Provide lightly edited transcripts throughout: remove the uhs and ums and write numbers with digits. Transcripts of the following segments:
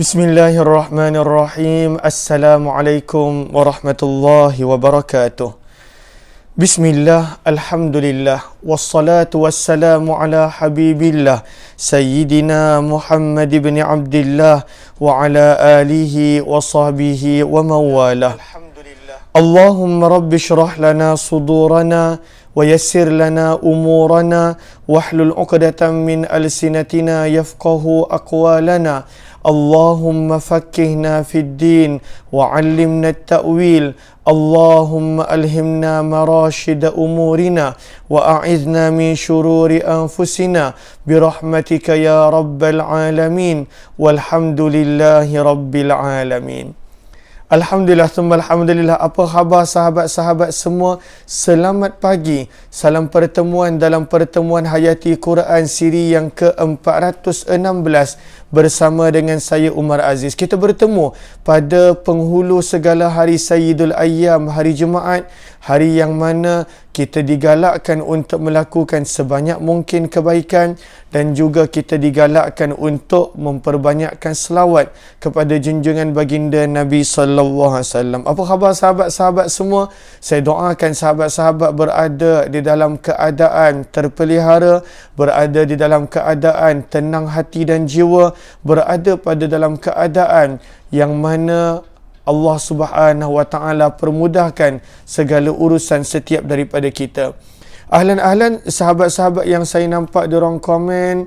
Bismillahirrahmanirrahim. Assalamualaikum warahmatullahi wabarakatuh. Bismillah, alhamdulillah, wassalatu wassalamu ala habibillah Sayyidina Muhammad ibn Abdillah wa ala alihi wa sahbihi wa mawalah. Allahumma rabbi syrah lana sudurana wa yassir lana umurana wahlul uqdatan min alsinatina yafqahu aqwalana. Allahumma fakkihna fid din wa 'allimna at-ta'wil. Allahumma alhimna marashida umurina wa a'idhna min shururi anfusina birahmatika ya rabbal alamin. Walhamdulillahi rabbil alamin. Alhamdulillah, thumma alhamdulillah. Apa khabar sahabat-sahabat semua? Selamat pagi. Salam pertemuan dalam pertemuan Hayati Quran siri yang ke-416 bersama dengan saya Umar Aziz. Kita bertemu pada penghulu segala hari Sayyidul Ayyam, hari Jumaat, hari yang mana kita digalakkan untuk melakukan sebanyak mungkin kebaikan dan juga kita digalakkan untuk memperbanyakkan selawat kepada junjungan baginda Nabi sallallahu alaihi wasallam. Apa khabar sahabat-sahabat semua? Saya doakan sahabat-sahabat berada di dalam keadaan terpelihara, berada di dalam keadaan tenang hati dan jiwa, berada pada dalam keadaan yang mana Allah Subhanahu wa taala permudahkan segala urusan setiap daripada kita. Ahlan sahabat-sahabat yang saya nampak di ruang komen,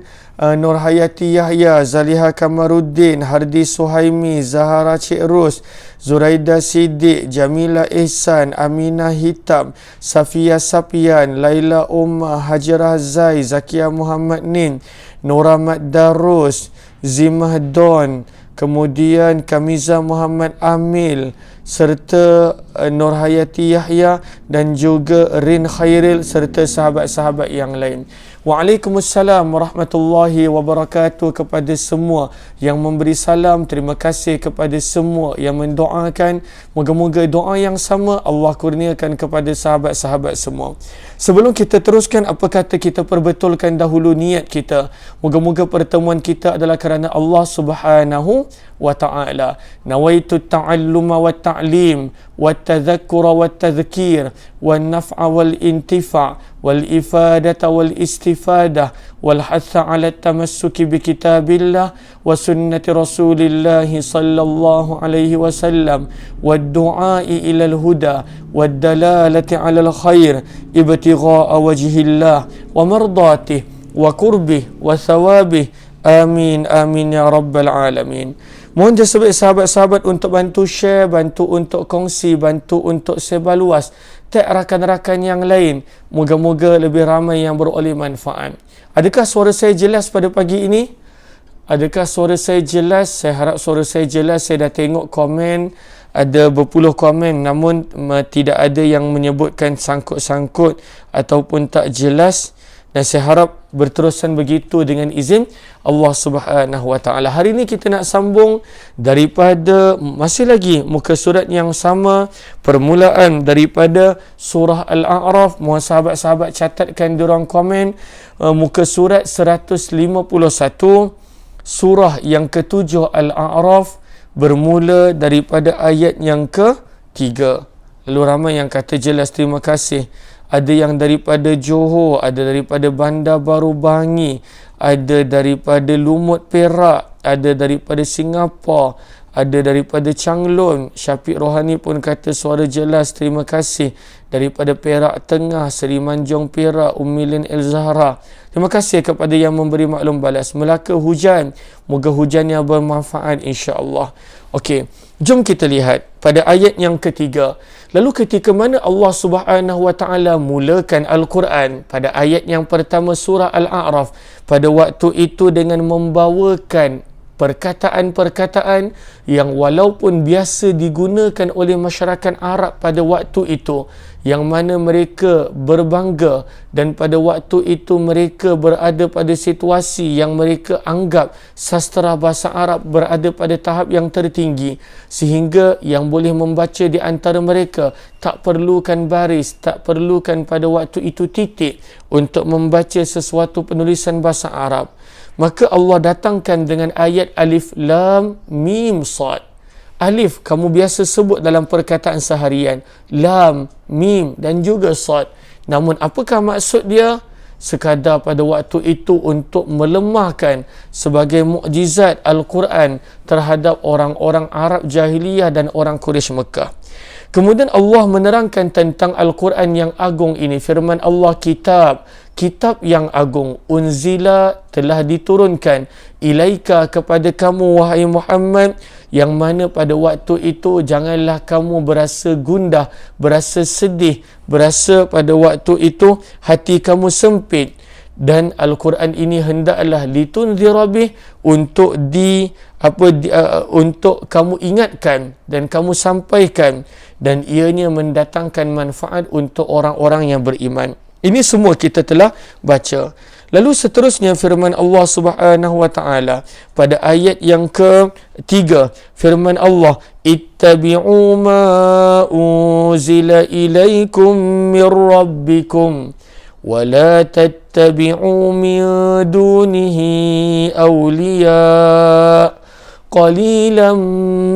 Nur Hayati Yahya, Zaliha Kamaruddin, Hardi Suhaimi, Zahara Cik Ros, Zuraida Siddiq, Jamila Ihsan, Aminah Hitam, Safia Sapian, Laila Umar, Hajarah Zai, Zakia Muhammad Nin, Nora Mat Darus, Zimah Don, kemudian Kamiza Muhammad Amil, serta Nur Hayati Yahya dan juga Rin Khairil serta sahabat-sahabat yang lain. Waalaikumsalam warahmatullahi wabarakatuh kepada semua yang memberi salam. Terima kasih kepada semua yang mendoakan. Moga-moga doa yang sama Allah kurniakan kepada sahabat-sahabat semua. Sebelum kita teruskan, apa kata kita perbetulkan dahulu niat kita. Moga-moga pertemuan kita adalah kerana Allah Subhanahu wa ta'ala. Nawaitu ta'alluma wa ta'lim wa tadhakkura wa tadhkir wa naf'a wal intifa' wal ifadata wal istifadah wal hatha ala tamassuki bi kitabillah wa sunnati rasulillah sallallahu alaihi wasallam wa du'ai ila al huda wa dalalati ala al khair ibtigha'a wajhillah wa mardatih wa qurbih wa thawabih. Amin amin ya rabbal alamin. Mohon jasa sahabat-sahabat untuk bantu share, bantu untuk kongsi, bantu untuk sebar luas, tag rakan-rakan yang lain. Moga-moga lebih ramai yang beroleh manfaat. Adakah suara saya jelas pada pagi ini? Adakah suara saya jelas? Saya harap suara saya jelas. Saya dah tengok komen, ada berpuluh komen, namun tidak ada yang menyebutkan sangkut-sangkut ataupun tak jelas. Dan saya harap berterusan begitu dengan izin Allah Subhanahu wa taala. Hari ini kita nak sambung daripada masih lagi muka surat yang sama, permulaan daripada surah Al-A'raf. Mohon sahabat-sahabat catatkan di ruang komen, muka surat 151, surah yang ke-7 Al-A'raf, bermula daripada ayat yang ke-3. Lalu ramai yang kata jelas, terima kasih. Ada yang daripada Johor, ada daripada Bandar Baru Bangi, ada daripada Lumut Perak, ada daripada Singapura, ada daripada Changlon. Syafiq Rohani pun kata suara jelas, terima kasih. Daripada Perak Tengah, Seri Manjung Perak, Umilin El Zahra. Terima kasih kepada yang memberi maklum balas. Melaka hujan, moga hujan yang bermanfaat insya-Allah. Okey, jom kita lihat pada ayat yang ketiga. Lalu ketika mana Allah Subhanahu wa taala mulakan Al-Quran pada ayat yang pertama surah Al-A'raf, pada waktu itu dengan membawakan perkataan-perkataan yang walaupun biasa digunakan oleh masyarakat Arab pada waktu itu, yang mana mereka berbangga dan pada waktu itu mereka berada pada situasi yang mereka anggap sastra bahasa Arab berada pada tahap yang tertinggi, sehingga yang boleh membaca di antara mereka tak perlukan baris, tak perlukan pada waktu itu titik untuk membaca sesuatu penulisan bahasa Arab. Maka Allah datangkan dengan ayat alif lam mim sad. Alif kamu biasa sebut dalam perkataan seharian, lam, mim dan juga sad. Namun apakah maksud dia? Sekadar pada waktu itu untuk melemahkan sebagai mukjizat Al-Quran terhadap orang-orang Arab Jahiliyah dan orang Quraisy Mekah. Kemudian Allah menerangkan tentang Al-Quran yang agung ini. Firman Allah, kitab yang agung, unzila telah diturunkan, ilaika kepada kamu wahai Muhammad, yang mana pada waktu itu janganlah kamu berasa gundah, berasa sedih, berasa pada waktu itu hati kamu sempit. Dan Al-Quran ini hendaklah litunzira bih, untuk untuk kamu ingatkan dan kamu sampaikan, dan ianya mendatangkan manfaat untuk orang-orang yang beriman. Ini semua kita telah baca. Lalu seterusnya firman Allah Subhanahu wa taala pada ayat yang ke-3, firman Allah, ittabi'u ma unzila ilaikum mir rabbikum wa la tattabi'u min dunihi awliya qalilan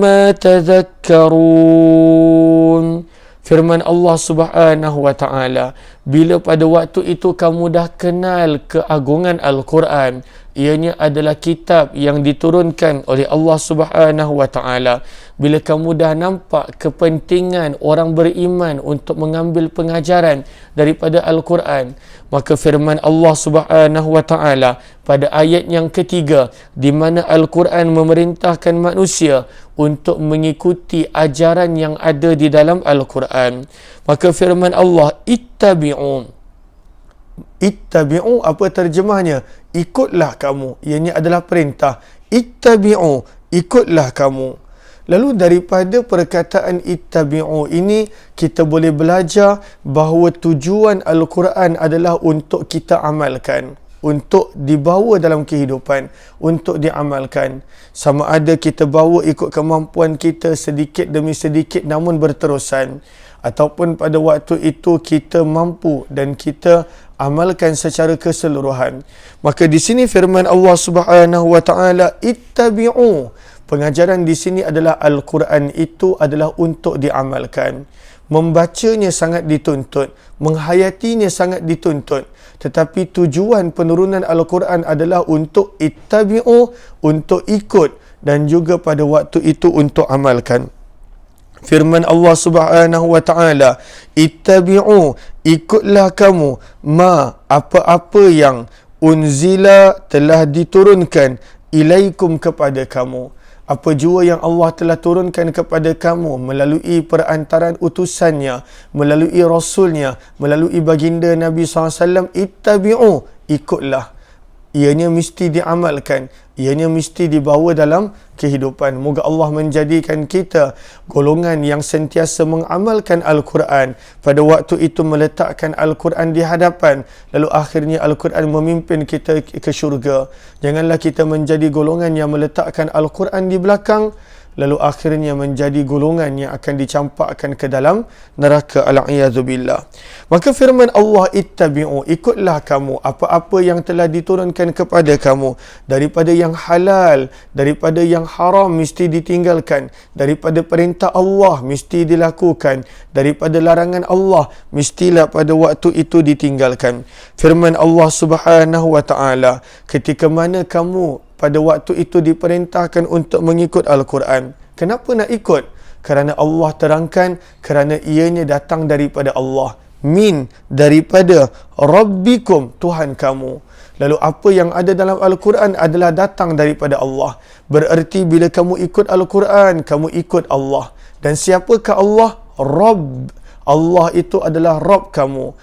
ma tadhakkarun. Firman Allah Subhanahu wa taala, bila pada waktu itu kamu dah kenal keagungan Al-Quran, ianya adalah kitab yang diturunkan oleh Allah Subhanahu wa taala. Bila kamu dah nampak kepentingan orang beriman untuk mengambil pengajaran daripada Al-Quran, maka firman Allah Subhanahu wa taala pada ayat yang ketiga, di mana Al-Quran memerintahkan manusia untuk mengikuti ajaran yang ada di dalam Al-Quran. Maka firman Allah, ittabi'u, apa terjemahnya? Ikutlah kamu. Ianya adalah perintah. Ittabi'u, ikutlah kamu. Lalu daripada perkataan ittabi'u ini, kita boleh belajar bahawa tujuan Al-Quran adalah untuk kita amalkan, untuk dibawa dalam kehidupan, untuk diamalkan. Sama ada kita bawa ikut kemampuan kita sedikit demi sedikit namun berterusan, ataupun pada waktu itu kita mampu dan kita amalkan secara keseluruhan. Maka di sini firman Allah Subhanahu wa taala, ittabi'u. Pengajaran di sini adalah Al-Quran itu adalah untuk diamalkan. Membacanya sangat dituntut, menghayatinya sangat dituntut. Tetapi tujuan penurunan Al-Quran adalah untuk ittabi'u, untuk ikut, dan juga pada waktu itu untuk amalkan. Firman Allah Subhanahu wa taala, ittabi'u, ikutlah kamu, ma, apa-apa yang unzila telah diturunkan, ilaikum kepada kamu. Apa jua yang Allah telah turunkan kepada kamu melalui perantaraan utusannya, melalui Rasulnya, melalui baginda Nabi SAW, ittabi'u, ikutlah. Ianya mesti diamalkan, ianya mesti dibawa dalam kehidupan. Moga Allah menjadikan kita golongan yang sentiasa mengamalkan Al-Quran, pada waktu itu meletakkan Al-Quran di hadapan, lalu akhirnya Al-Quran memimpin kita ke syurga. Janganlah kita menjadi golongan yang meletakkan Al-Quran di belakang, lalu akhirnya menjadi golongan yang akan dicampakkan ke dalam neraka, al-a'yadzubillah. Maka firman Allah, ittabi'u, ikutlah kamu apa-apa yang telah diturunkan kepada kamu, daripada yang halal, daripada yang haram mesti ditinggalkan, daripada perintah Allah mesti dilakukan, daripada larangan Allah mestilah pada waktu itu ditinggalkan. Firman Allah Subhanahu wa taala, ketika mana kamu pada waktu itu diperintahkan untuk mengikut Al-Quran. Kenapa nak ikut? Kerana Allah terangkan, kerana ianya datang daripada Allah. Min, daripada Rabbikum, Tuhan kamu. Lalu apa yang ada dalam Al-Quran adalah datang daripada Allah. Bererti bila kamu ikut Al-Quran, kamu ikut Allah. Dan siapakah Allah? Rabb. Allah itu adalah Rabb kamu,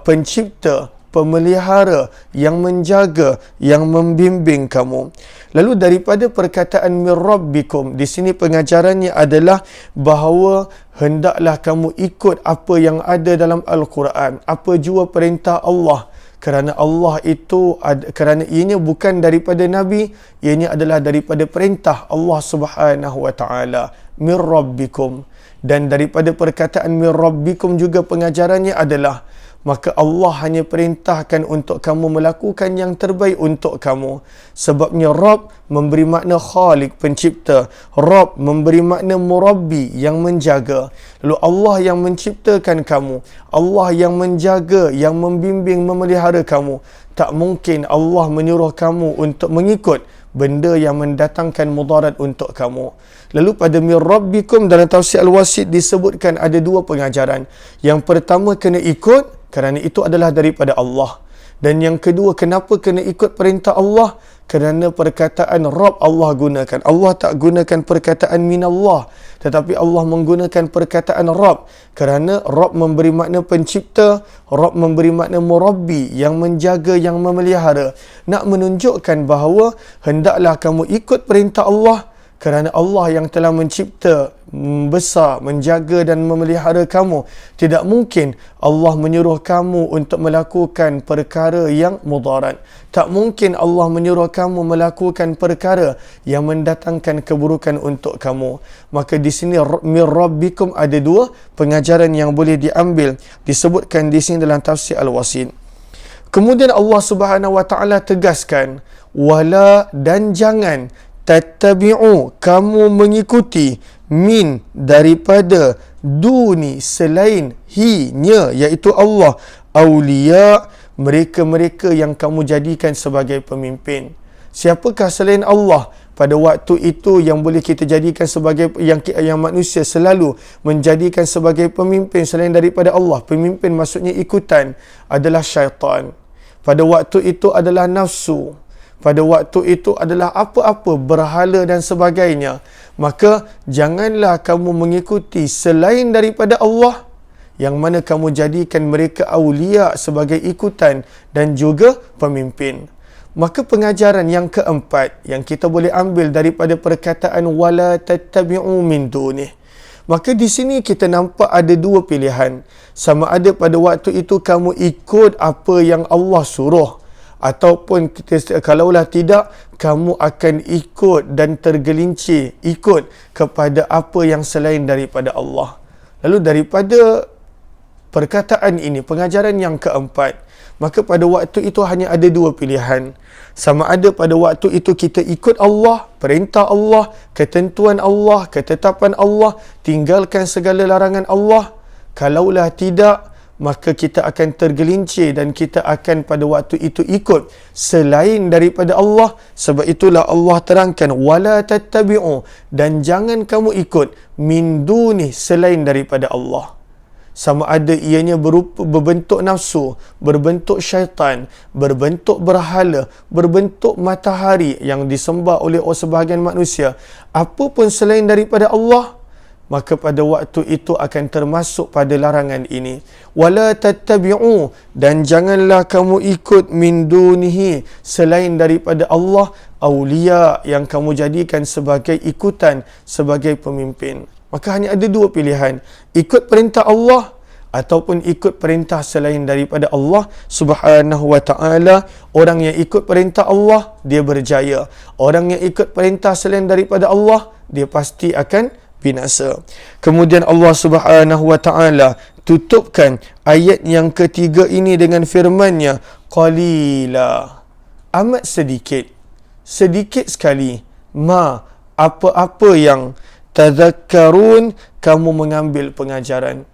pencipta, pemelihara, yang menjaga, yang membimbing kamu. Lalu daripada perkataan mir rabbikum, di sini pengajarannya adalah bahawa hendaklah kamu ikut apa yang ada dalam Al-Quran, apa jua perintah Allah. Kerana Allah itu, kerana ianya bukan daripada Nabi, ianya adalah daripada perintah Allah Subhanahu wa taala. Mir rabbikum. Dan daripada perkataan mir rabbikum juga pengajarannya adalah maka Allah hanya perintahkan untuk kamu melakukan yang terbaik untuk kamu. Sebabnya Rabb memberi makna Khaliq, pencipta. Rabb memberi makna Murabbi, yang menjaga. Lalu Allah yang menciptakan kamu, Allah yang menjaga, yang membimbing, memelihara kamu. Tak mungkin Allah menyuruh kamu untuk mengikut benda yang mendatangkan mudarat untuk kamu. Lalu pada mir rabbikum dalam tafsir Al-Wasit disebutkan ada dua pengajaran. Yang pertama, kena ikut kerana itu adalah daripada Allah. Dan yang kedua, kenapa kena ikut perintah Allah? Kerana perkataan Rabb Allah gunakan. Allah tak gunakan perkataan minallah, tetapi Allah menggunakan perkataan Rabb. Kerana Rabb memberi makna pencipta, Rabb memberi makna murabbi, yang menjaga, yang memelihara. Nak menunjukkan bahawa hendaklah kamu ikut perintah Allah, kerana Allah yang telah mencipta, besar, menjaga dan memelihara kamu. Tidak mungkin Allah menyuruh kamu untuk melakukan perkara yang mudarat. Tak mungkin Allah menyuruh kamu melakukan perkara yang mendatangkan keburukan untuk kamu. Maka di sini mir rabbikum ada dua pengajaran yang boleh diambil. Disebutkan di sini dalam tafsir Al-Wasit. Kemudian Allah Subhanahu wa taala tegaskan, wala, dan jangan, tattabi'u, kamu mengikuti, min, daripada, duni, selain, nya, iaitu Allah, awliya, mereka-mereka yang kamu jadikan sebagai pemimpin. Siapakah selain Allah? Pada waktu itu yang boleh kita jadikan sebagai yang manusia selalu menjadikan sebagai pemimpin selain daripada Allah. Pemimpin maksudnya ikutan, adalah syaitan. Pada waktu itu adalah nafsu. Pada waktu itu adalah apa-apa berhala dan sebagainya. Maka janganlah kamu mengikuti selain daripada Allah, yang mana kamu jadikan mereka awliya sebagai ikutan dan juga pemimpin. Maka pengajaran yang keempat yang kita boleh ambil daripada perkataan wala tattabi'u min dunih. Maka di sini kita nampak ada dua pilihan. Sama ada pada waktu itu kamu ikut apa yang Allah suruh, ataupun kalaulah tidak, kamu akan ikut dan tergelincir ikut kepada apa yang selain daripada Allah. Lalu daripada perkataan ini, pengajaran yang keempat, maka pada waktu itu hanya ada dua pilihan. Sama ada pada waktu itu kita ikut Allah, perintah Allah, ketentuan Allah, ketetapan Allah, tinggalkan segala larangan Allah. Kalaulah tidak, maka kita akan tergelincir dan kita akan pada waktu itu ikut selain daripada Allah. Sebab itulah Allah terangkan wala tattabi'u, dan jangan kamu ikut min duni, selain daripada Allah. Sama ada ianya berbentuk nafsu, berbentuk syaitan, berbentuk berhala, berbentuk matahari yang disembah oleh sebahagian manusia, apapun selain daripada Allah, maka pada waktu itu akan termasuk pada larangan ini. Wala tattabi'u, dan janganlah kamu ikut min dunihi, selain daripada Allah, awliya, yang kamu jadikan sebagai ikutan, sebagai pemimpin. Maka hanya ada dua pilihan, ikut perintah Allah ataupun ikut perintah selain daripada Allah Subhanahu wa ta'ala. Orang yang ikut perintah Allah, dia berjaya. Orang yang ikut perintah selain daripada Allah, dia pasti akan binasa. Kemudian Allah Subhanahu wa ta'ala tutupkan ayat yang ketiga ini dengan firman-Nya, qalila, amat sedikit, sedikit sekali, apa-apa yang tadhakkarun, kamu mengambil pengajaran.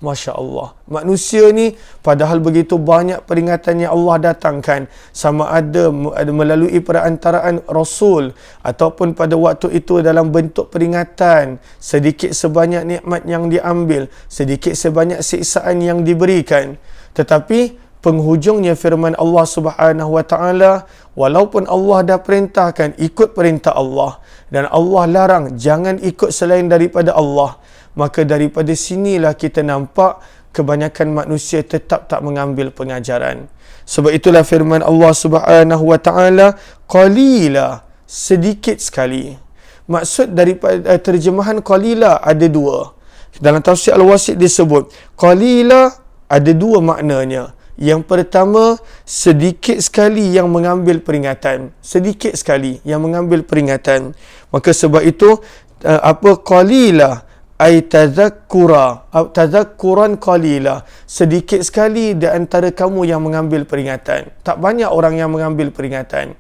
Masya Allah. Manusia ni padahal begitu banyak peringatan yang Allah datangkan, sama ada melalui perantaraan Rasul ataupun pada waktu itu dalam bentuk peringatan, sedikit sebanyak nikmat yang diambil, sedikit sebanyak siksaan yang diberikan. Tetapi penghujungnya firman Allah Subhanahu wa ta'ala, walaupun Allah dah perintahkan ikut perintah Allah dan Allah larang jangan ikut selain daripada Allah, maka daripada sinilah kita nampak kebanyakan manusia tetap tak mengambil pengajaran. Sebab itulah firman Allah Subhanahu wa ta'ala, qalila, sedikit sekali. Maksud daripada terjemahan qalila ada dua. Dalam tafsir Al-Wasit disebut qalila ada dua maknanya. Yang pertama, sedikit sekali yang mengambil peringatan, sedikit sekali yang mengambil peringatan. Maka sebab itu qalila ay tadhakkuran qalila, sedikit sekali di antara kamu yang mengambil peringatan. Tak banyak orang yang mengambil peringatan.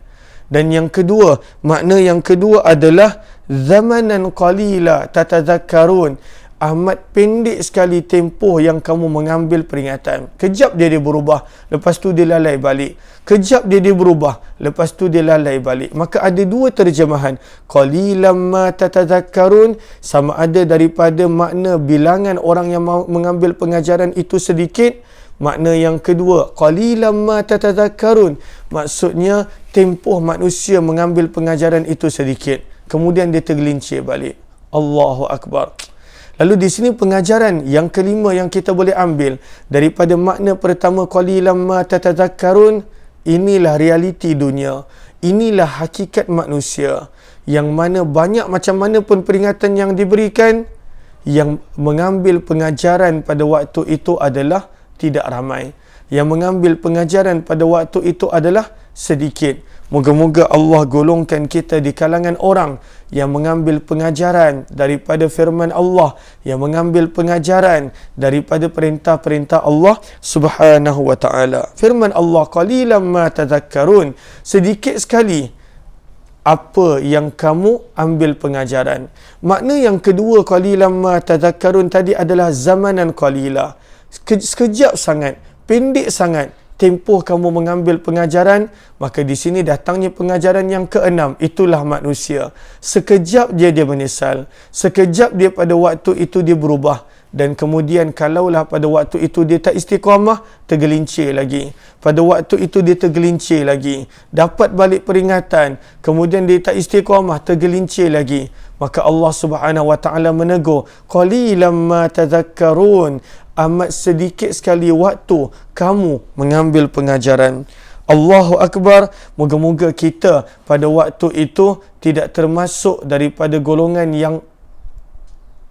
Dan yang kedua, makna yang kedua adalah zamanan qalila tatadhakkarun, amat pendek sekali tempoh yang kamu mengambil peringatan. Kejap dia berubah, lepas tu dia lalai balik. Kejap dia berubah, lepas tu dia lalai balik. Maka ada dua terjemahan. Qalilan ma tatadhakkarun, sama ada daripada makna bilangan orang yang mengambil pengajaran itu sedikit. Makna yang kedua, qalilan ma tatadhakkarun, maksudnya tempoh manusia mengambil pengajaran itu sedikit. Kemudian dia tergelincir balik. Allahu Akbar. Lalu di sini pengajaran yang kelima yang kita boleh ambil daripada makna pertama qalilan ma tatadhakkarun, inilah realiti dunia. Inilah hakikat manusia. Yang mana banyak macam mana pun peringatan yang diberikan, yang mengambil pengajaran pada waktu itu adalah tidak ramai. Yang mengambil pengajaran pada waktu itu adalah sedikit. Moga-moga Allah golongkan kita di kalangan orang yang mengambil pengajaran daripada firman Allah, yang mengambil pengajaran daripada perintah-perintah Allah Subhanahu wa taala. Firman Allah, qalilan ma tadhakkarun, sedikit sekali apa yang kamu ambil pengajaran. Makna yang kedua qalilan ma tadhakkarun tadi adalah zamanan qalila. Sekejap sangat, pendek sangat tempoh kamu mengambil pengajaran. Maka di sini datangnya pengajaran yang keenam, itulah manusia. Sekejap dia menyesal, sekejap dia pada waktu itu dia berubah, dan kemudian kalaulah pada waktu itu dia tak istiqamah, tergelincir lagi. Pada waktu itu dia tergelincir lagi, dapat balik peringatan, kemudian dia tak istiqamah, tergelincir lagi. Maka Allah Subhanahu wa taala menegur, qalilan ma tadhakkarun, amat sedikit sekali waktu kamu mengambil pengajaran. Allahu Akbar. Moga-moga kita pada waktu itu tidak termasuk daripada golongan yang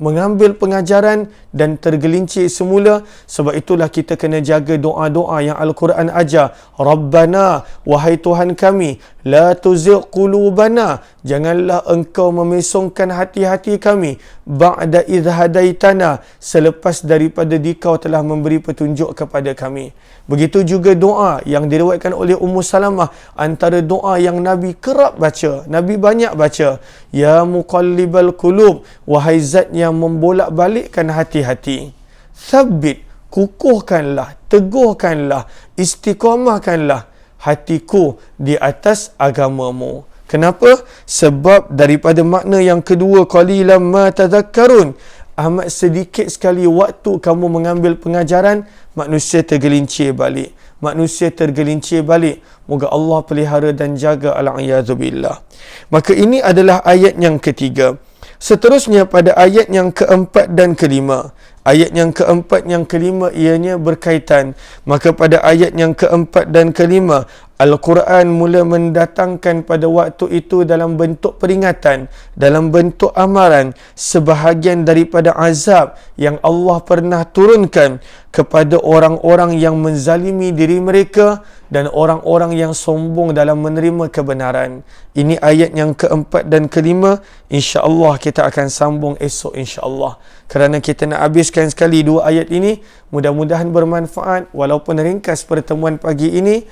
mengambil pengajaran dan tergelincir semula. Sebab itulah kita kena jaga doa-doa yang Al-Quran ajar. Rabbana, wahai Tuhan kami, la tuzigh qulubana, janganlah engkau memesongkan hati-hati kami, ba'da idh hadaitana, selepas daripada dikau telah memberi petunjuk kepada kami. Begitu juga doa yang diriwayatkan oleh Ummu Salamah, antara doa yang Nabi kerap baca, Nabi banyak baca, ya muqallibal qulub, wahai zat yang membolak-balikkan hati-hati, thabbit, kukuhkanlah, teguhkanlah, istiqamahkanlah hatiku di atas agamamu. Kenapa? Sebab daripada makna yang kedua, qalilan ma tadhakkarun, amat sedikit sekali waktu kamu mengambil pengajaran, manusia tergelincir balik. Manusia tergelincir balik. Moga Allah pelihara dan jaga, al-a'yadzubillah. Maka ini adalah ayat yang ketiga. Seterusnya pada ayat yang keempat dan kelima. Ayat yang keempat yang kelima ianya berkaitan. Maka pada ayat yang keempat dan kelima, Al-Quran mula mendatangkan pada waktu itu dalam bentuk peringatan, dalam bentuk amaran, sebahagian daripada azab yang Allah pernah turunkan kepada orang-orang yang menzalimi diri mereka dan orang-orang yang sombong dalam menerima kebenaran. Ini ayat yang keempat dan kelima. InsyaAllah kita akan sambung esok insyaAllah. Kerana kita nak habiskan sekali dua ayat ini, mudah-mudahan bermanfaat. Walaupun ringkas pertemuan pagi ini,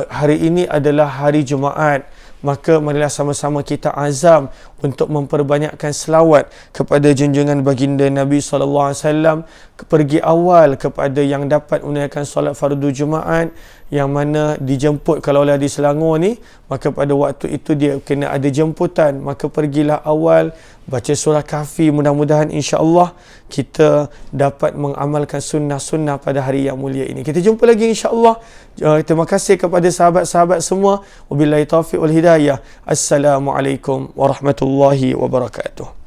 hari ini adalah hari Jumaat, maka marilah sama-sama kita azam untuk memperbanyakkan selawat kepada junjungan baginda Nabi SAW, pergi awal kepada yang dapat menunaikan solat fardu Jumaat, yang mana dijemput kalaulah di Selangor ni, maka pada waktu itu dia kena ada jemputan, maka pergilah awal, baca surah Kahfi. Mudah-mudahan insya-Allah kita dapat mengamalkan sunnah-sunnah pada hari yang mulia ini. Kita jumpa lagi insya-Allah. Terima kasih kepada sahabat-sahabat semua. Wabillahi taufiq wal hidayah. Assalamualaikum warahmatullahi wabarakatuh.